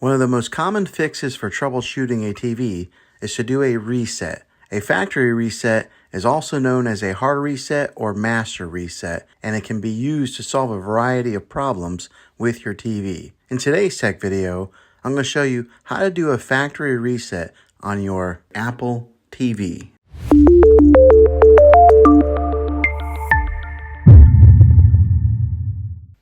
One of the most common fixes for troubleshooting a TV is to do a reset. A factory reset is also known as a hard reset or master reset, and it can be used to solve a variety of problems with your TV. In today's tech video, I'm going to show you how to do a factory reset on your Apple TV.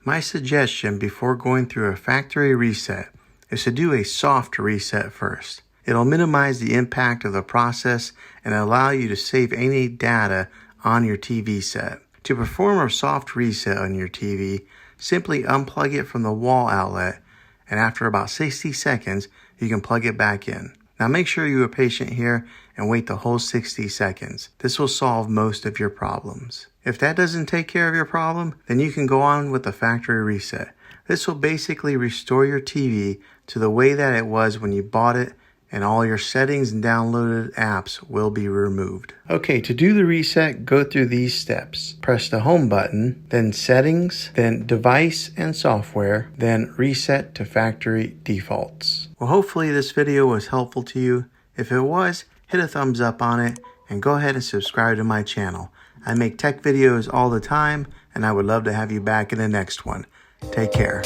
My suggestion before going through a factory reset is to do a soft reset first. It'll minimize the impact of the process and allow you to save any data on your TV set. To perform a soft reset on your TV, simply unplug it from the wall outlet, and after about 60 seconds, you can plug it back in. Now make sure you are patient here and wait the whole 60 seconds. This will solve most of your problems. If that doesn't take care of your problem, then you can go on with the factory reset. This will basically restore your TV to the way that it was when you bought it, and all your settings and downloaded apps will be removed. Okay, to do the reset, go through these steps. Press the home button, then settings, then device and software, then reset to factory defaults. Well, hopefully this video was helpful to you. If it was, hit a thumbs up on it and go ahead and subscribe to my channel. I make tech videos all the time, and I would love to have you back in the next one. Take care.